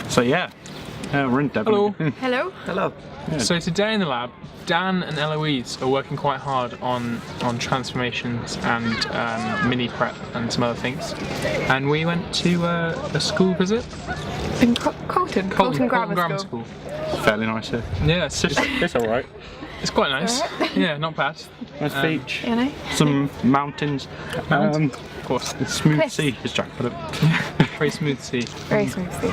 So yeah, we're in Devon. Hello. Hello. Hello. Yeah. So today in the lab, Dan and Eloise are working quite hard on transformations and mini prep and some other things. And we went to a school visit. In Colyton Grammar School. Fairly nice here. Yeah, it's alright. It's quite nice. Yeah, not bad. Nice beach. You know? Some mountains. Of course. Smooth Cliffs. sea, as Jack put it. Very smooth sea. Very smooth sea.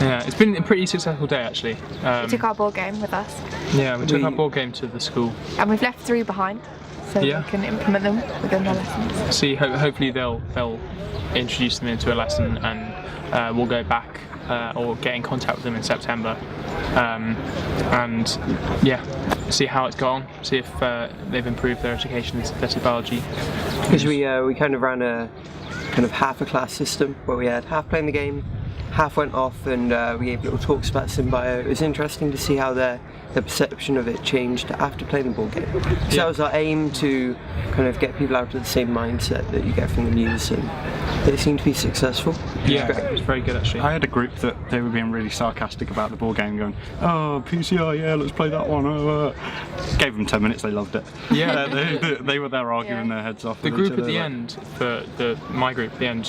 Yeah, it's been a pretty successful day actually. We took our board game with us, Yeah, we took our board game to the school. and we've left 3 behind, so Yeah. we can implement them within their lessons. See, hopefully they'll introduce them into a lesson, and we'll go back or get in contact with them in September, and yeah, see how it's gone. See if they've improved their education in synthetic biology. Because we kind of ran a kind of half a class system where we had half playing the game, half went off, and we gave little talks about SynBio. It was interesting to see how their perception of it changed after playing the board game. So that was our aim, to kind of get people out of the same mindset that you get from the news, and it seemed to be successful. Yeah, it was very good actually. I had a group that they were being really sarcastic about the board game, going, "Oh, PCR, yeah, let's play that one." Gave them 10 minutes, they loved it. Yeah, they were there arguing their heads off. the with each group at other, the like- end, my group at the end,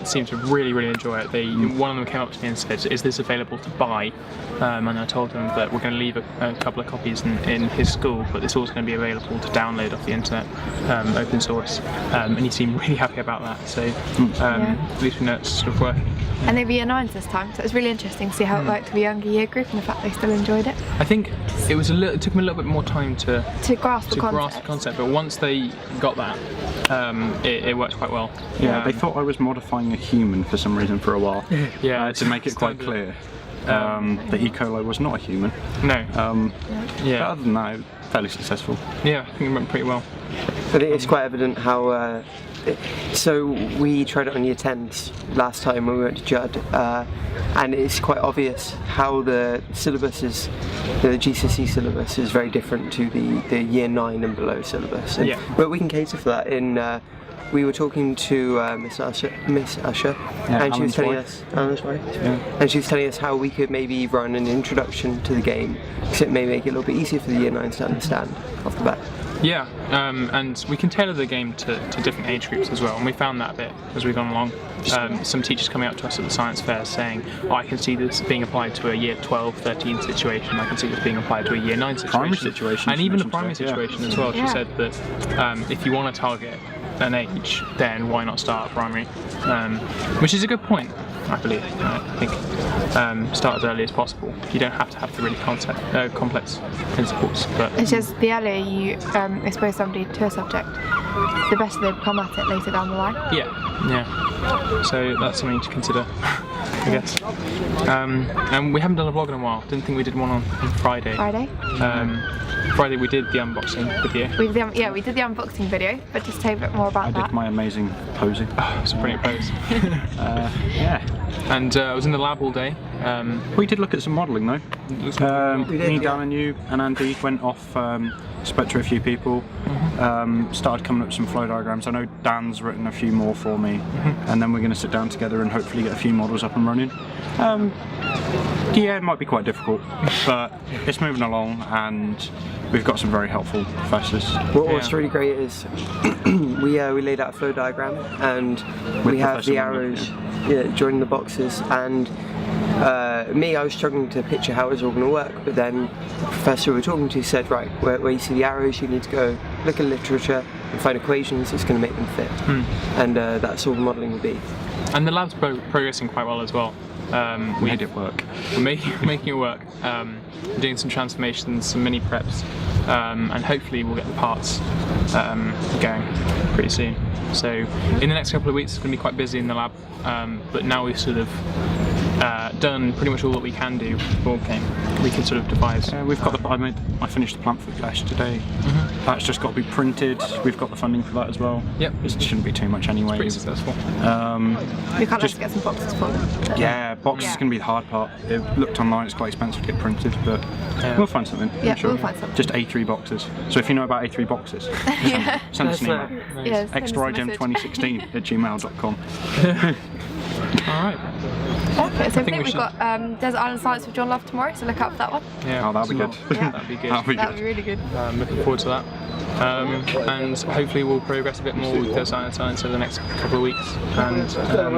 seemed to really enjoy it. One of them came up to me and said, "Is this available to buy?" And I told them that we're going to leave a couple of copies in his school, but it's also going to be available to download off the internet, open source. And he seemed really happy about that. So at least we know it's sort of working. And they were year 9s this time, so it was really interesting to see how it worked with a younger year group and the fact they still enjoyed it. I think it took them a little bit more time to grasp the concept, but once they got that, it worked quite well. Yeah, they thought I was modifying a human for some reason for a while. Yeah, to make it quite clear that E. coli was not a human. No. But other than that, fairly successful. Yeah, I think it went pretty well. But it's quite evident how. So we tried it on year 10s last time when we went to Judd, and it's quite obvious how the syllabus is. The GCSE syllabus is very different to the year 9 and below syllabus. And, but we can cater for that. We were talking to Miss Usher, and she was telling us, and she was telling us how we could maybe run an introduction to the game, because it may make it a little bit easier for the year 9s to understand off the bat. Yeah, and we can tailor the game to different age groups as well, and we found that a bit as we've gone along. Some teachers coming up to us at the science fair saying, "Oh, I can see this being applied to a year 12, 13 situation, I can see this being applied to a year 9 situation. Primary situation. And even the primary situation as well." She said that if you want to target an age, then why not start at primary? Which is a good point, I believe. I think start as early as possible. You don't have to have the really complex principles, but It's just the earlier you expose somebody to a subject, the better they become at it later down the line. yeah. So that's something to consider, I guess. And we haven't done a vlog in a while. Didn't think we did one on Friday. Friday we did the unboxing video. We did the unboxing video, but just tell a bit more about I that. did my amazing posing. Oh, it's a brilliant pose. Yeah. And I was in the lab all day. We did look at some modelling though. Me, Dan and you and Andy went off, spoke to a few people, started coming up with some flow diagrams. I know Dan's written a few more for me, and then we're going to sit down together and hopefully get a few models up and running. Yeah, it might be quite difficult, but it's moving along, and we've got some very helpful professors. What's really great is we laid out a flow diagram, and we have the arrows joining the boxes, and I was struggling to picture how it was all going to work, but then the professor we were talking to said, right, where you see the arrows, you need to go look at literature and find equations that's going to make them fit, and that's all the modelling will be. And the lab's progressing quite well as well. We made it work. We're making it work. We're doing some transformations, some mini preps, and hopefully we'll get the parts going pretty soon. So in the next couple of weeks it's going to be quite busy in the lab, but now we've sort of done pretty much all that we can do with the board game. We can sort of devise. We've got I finished the plant food flash today. That's just got to be printed. We've got the funding for that as well. Yep. It shouldn't be too much anyway. Pretty successful. We can't just get some boxes full. Yeah, boxes is going to be the hard part. It looked online, it's quite expensive to get printed, but we'll find something. Yeah, I'm sure. we'll find something. Just A3 boxes. So if you know about A3 boxes, send us an email. Yeah, send us a message. extraigen2016@gmail.com. All right. Perfect. So I think we we've should- got Desert Island Science with John Love tomorrow, so look out for that one. Yeah, Oh, that'll be good. Yeah. That'd be good. That'll be That would good. be really good. Looking forward to that. And hopefully we'll progress a bit more with Desert Island Science over the next couple of weeks, and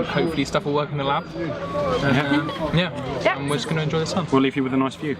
hopefully stuff will work in the lab. And, yeah, Yeah. and we're just going to enjoy the sun. We'll leave you with a nice view.